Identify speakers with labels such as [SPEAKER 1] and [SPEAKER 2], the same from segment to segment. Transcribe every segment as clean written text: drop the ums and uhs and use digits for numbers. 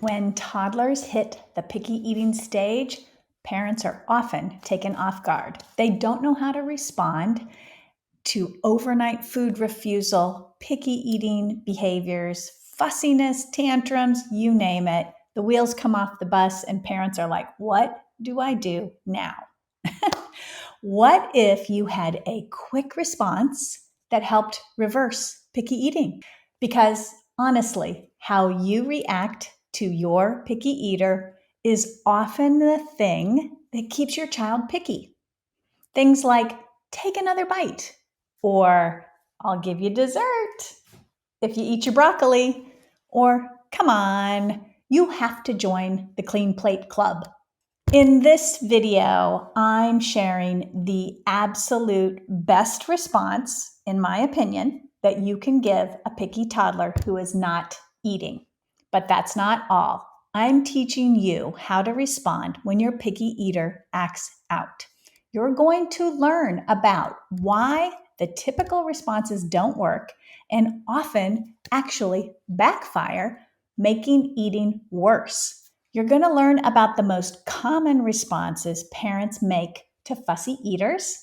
[SPEAKER 1] When toddlers hit the picky eating stage, parents are often taken off guard. They don't know how to respond to overnight food refusal, picky eating behaviors, fussiness, tantrums, you name it. The wheels come off the bus and parents are like, what do I do now? What if you had a quick response that helped reverse picky eating? Because honestly, how you react to your picky eater is often the thing that keeps your child picky. Things like, take another bite, or I'll give you dessert if you eat your broccoli, or come on, you have to join the Clean Plate Club. In this video, I'm sharing the absolute best response, in my opinion, that you can give a picky toddler who is not eating. But that's not all. I'm teaching you how to respond when your picky eater acts out. You're going to learn about why the typical responses don't work and often actually backfire, making eating worse. You're going to learn about the most common responses parents make to fussy eaters.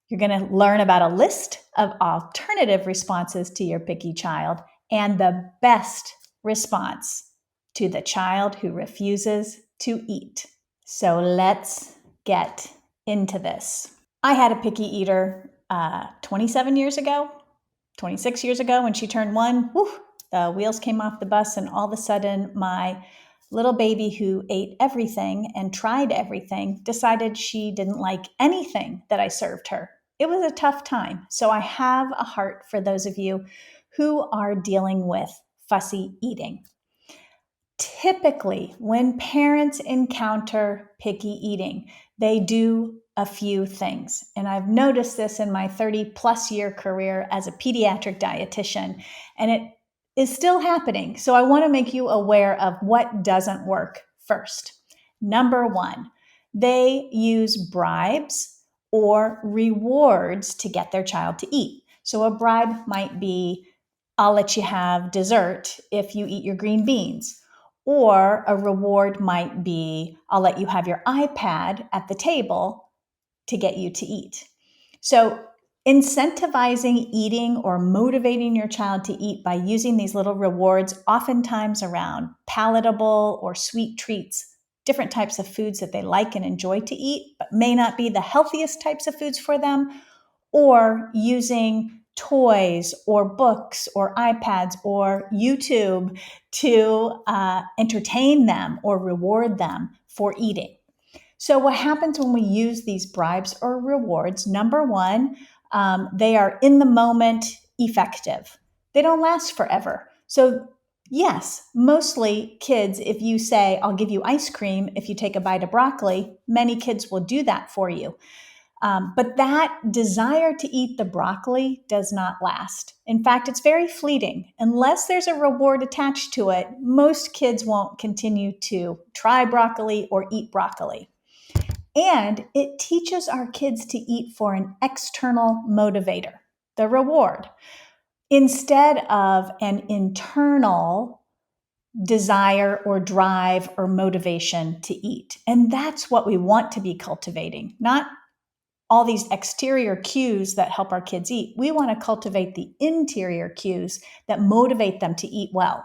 [SPEAKER 1] You're going to learn about a list of alternative responses to your picky child and the best response to the child who refuses to eat. So let's get into this. I had a picky eater 27 years ago, 26 years ago when she turned one. The wheels came off the bus and all of a sudden my little baby who ate everything and tried everything decided she didn't like anything that I served her. It was a tough time. So I have a heart for those of you who are dealing with fussy eating. Typically, when parents encounter picky eating, they do a few things. And I've noticed this in my 30+ year career as a pediatric dietitian, and it is still happening. So I want to make you aware of what doesn't work first. Number one, they use bribes or rewards to get their child to eat. So a bribe might be, I'll let you have dessert if you eat your green beans. Or a reward might be, I'll let you have your iPad at the table to get you to eat. So incentivizing eating or motivating your child to eat by using these little rewards, oftentimes around palatable or sweet treats, different types of foods that they like and enjoy to eat, but may not be the healthiest types of foods for them, or using toys or books or iPads or YouTube to entertain them or reward them for eating. So what happens when we use these bribes or rewards? Number one, they are in the moment effective. They don't last forever. So yes, mostly kids, if you say, I'll give you ice cream if you take a bite of broccoli, many kids will do that for you. But that desire to eat the broccoli does not last. In fact, it's very fleeting. Unless there's a reward attached to it, most kids won't continue to try broccoli or eat broccoli. And it teaches our kids to eat for an external motivator, the reward, instead of an internal desire or drive or motivation to eat. And that's what we want to be cultivating, not all these exterior cues that help our kids eat. We want to cultivate the interior cues that motivate them to eat well.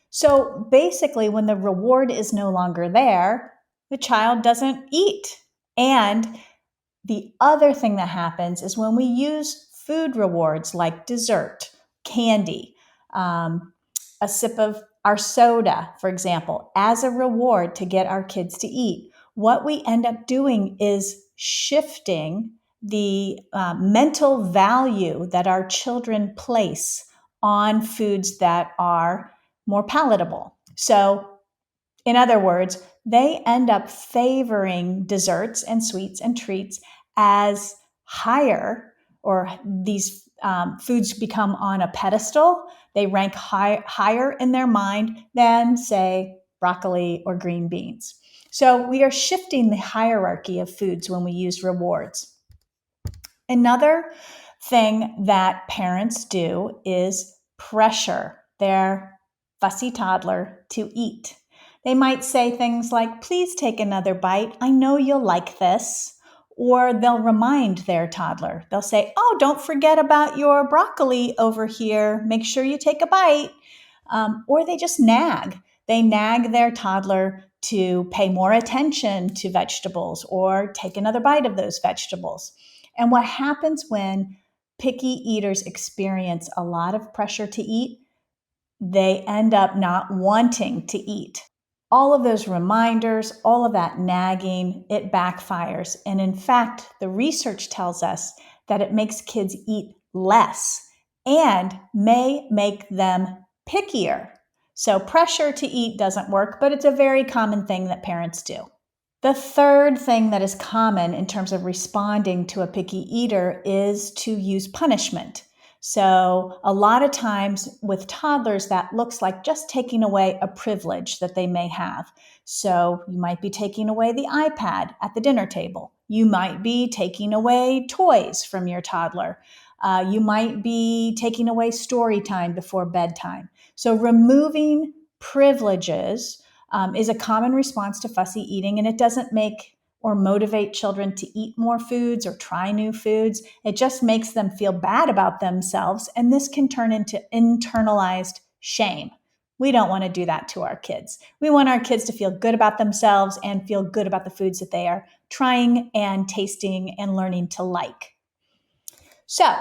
[SPEAKER 1] So basically, when the reward is no longer there, the child doesn't eat. And the other thing that happens is when we use food rewards like dessert, candy, a sip of our soda, for example, as a reward to get our kids to eat, what we end up doing is shifting the mental value that our children place on foods that are more palatable. So, in other words, they end up favoring desserts and sweets and treats as higher, or these foods become on a pedestal. They rank higher in their mind than, say, broccoli or green beans. So we are shifting the hierarchy of foods when we use rewards. Another thing that parents do is pressure their fussy toddler to eat. They might say things like, "Please take another bite. I know you'll like this." Or they'll remind their toddler. They'll say, "Oh, don't forget about your broccoli over here. Make sure you take a bite." Or they just nag. They nag their toddler to pay more attention to vegetables or take another bite of those vegetables. And what happens when picky eaters experience a lot of pressure to eat? They end up not wanting to eat. All of those reminders, all of that nagging, it backfires. And in fact, the research tells us that it makes kids eat less and may make them pickier. So pressure to eat doesn't work, but it's a very common thing that parents do. The third thing that is common in terms of responding to a picky eater is to use punishment. So a lot of times with toddlers, that looks like just taking away a privilege that they may have. So you might be taking away the iPad at the dinner table. You might be taking away toys from your toddler. You might be taking away story time before bedtime. So removing privileges is a common response to fussy eating, and it doesn't make or motivate children to eat more foods or try new foods. It just makes them feel bad about themselves, and this can turn into internalized shame. We don't want to do that to our kids. We want our kids to feel good about themselves and feel good about the foods that they are trying and tasting and learning to like. So,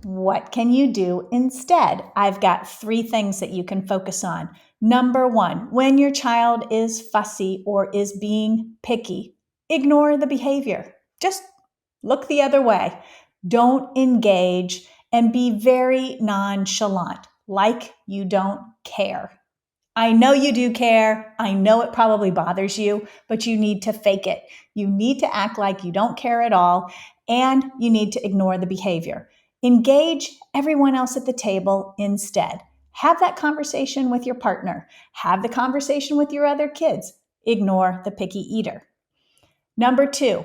[SPEAKER 1] what can you do instead? I've got 3 things that you can focus on. Number 1, when your child is fussy or is being picky, ignore the behavior. Just look the other way. Don't engage and be very nonchalant, like you don't care. I know you do care. I know it probably bothers you, but you need to fake it. You need to act like you don't care at all, and you need to ignore the behavior. Engage everyone else at the table instead. Have that conversation with your partner. Have the conversation with your other kids. Ignore the picky eater. Number 2,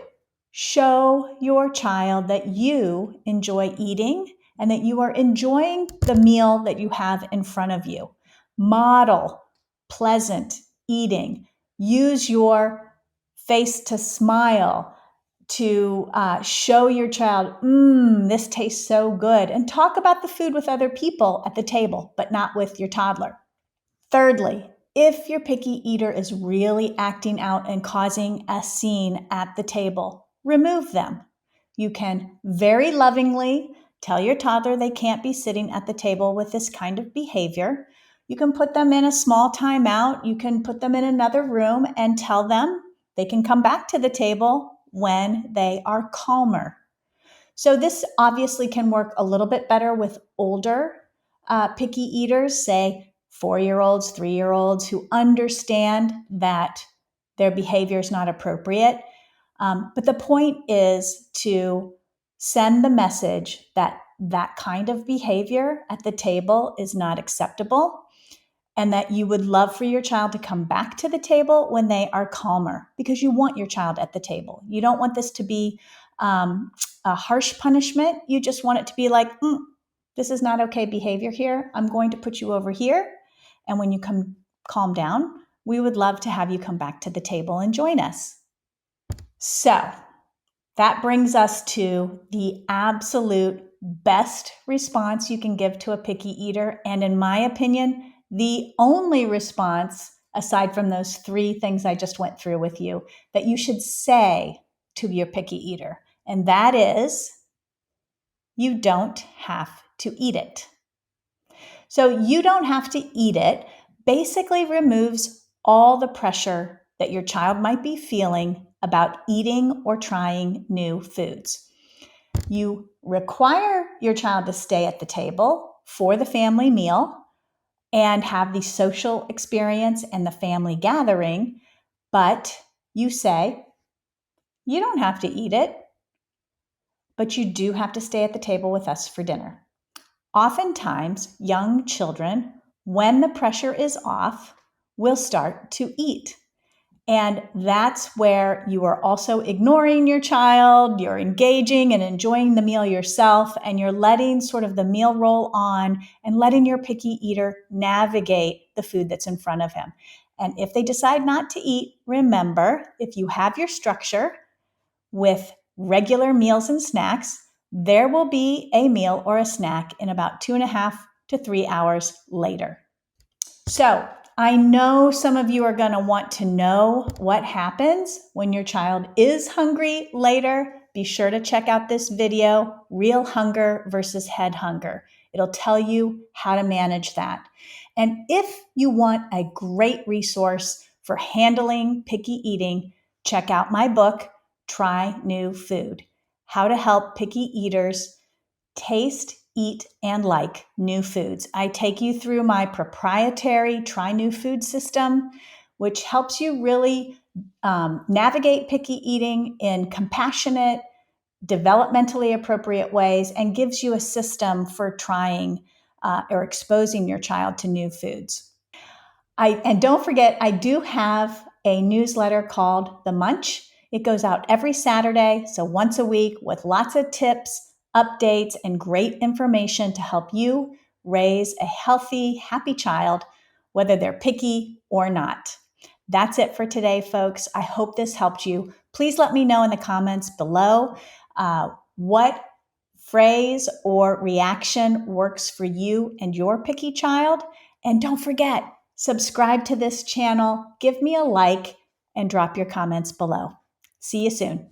[SPEAKER 1] show your child that you enjoy eating and that you are enjoying the meal that you have in front of you. Model pleasant eating. Use your face to smile to show your child, this tastes so good. And talk about the food with other people at the table, but not with your toddler. Thirdly, if your picky eater is really acting out and causing a scene at the table, remove them. You can very lovingly tell your toddler they can't be sitting at the table with this kind of behavior. You can put them in a small timeout. You can put them in another room and tell them they can come back to the table when they are calmer. So this obviously can work a little bit better with older picky eaters, say 4-year-olds, 3-year-olds who understand that their behavior is not appropriate. But the point is to send the message that that kind of behavior at the table is not acceptable, and that you would love for your child to come back to the table when they are calmer, because you want your child at the table. You don't want this to be a harsh punishment. You just want it to be like, this is not okay behavior here. I'm going to put you over here. And when you calm down, we would love to have you come back to the table and join us. So that brings us to the absolute best response you can give to a picky eater. And in my opinion, the only response, aside from those 3 things I just went through with you, that you should say to your picky eater. And that is, you don't have to eat it. So you don't have to eat it basically removes all the pressure that your child might be feeling about eating or trying new foods. You require your child to stay at the table for the family meal and have the social experience and the family gathering, but you say, you don't have to eat it, but you do have to stay at the table with us for dinner. Oftentimes, young children, when the pressure is off, will start to eat. And that's where you are also ignoring your child, you're engaging and enjoying the meal yourself, and you're letting sort of the meal roll on and letting your picky eater navigate the food that's in front of him. And if they decide not to eat, remember, if you have your structure with regular meals and snacks, there will be a meal or a snack in about 2.5 to 3 hours later. So I know some of you are going to want to know what happens when your child is hungry later. Be sure to check out this video, Real Hunger versus Head Hunger. It'll tell you how to manage that. And if you want a great resource for handling picky eating, check out my book, Try New Food: How to Help Picky Eaters Taste, Eat, and Like New Foods. I take you through my proprietary Try New Food system, which helps you really navigate picky eating in compassionate, developmentally appropriate ways and gives you a system for trying or exposing your child to new foods. And don't forget, I do have a newsletter called The Munch. It goes out every Saturday, so once a week, with lots of tips, updates, and great information to help you raise a healthy, happy child, whether they're picky or not. That's it for today, folks. I hope this helped you. Please let me know in the comments below what phrase or reaction works for you and your picky child. And don't forget, subscribe to this channel, give me a like, and drop your comments below. See you soon.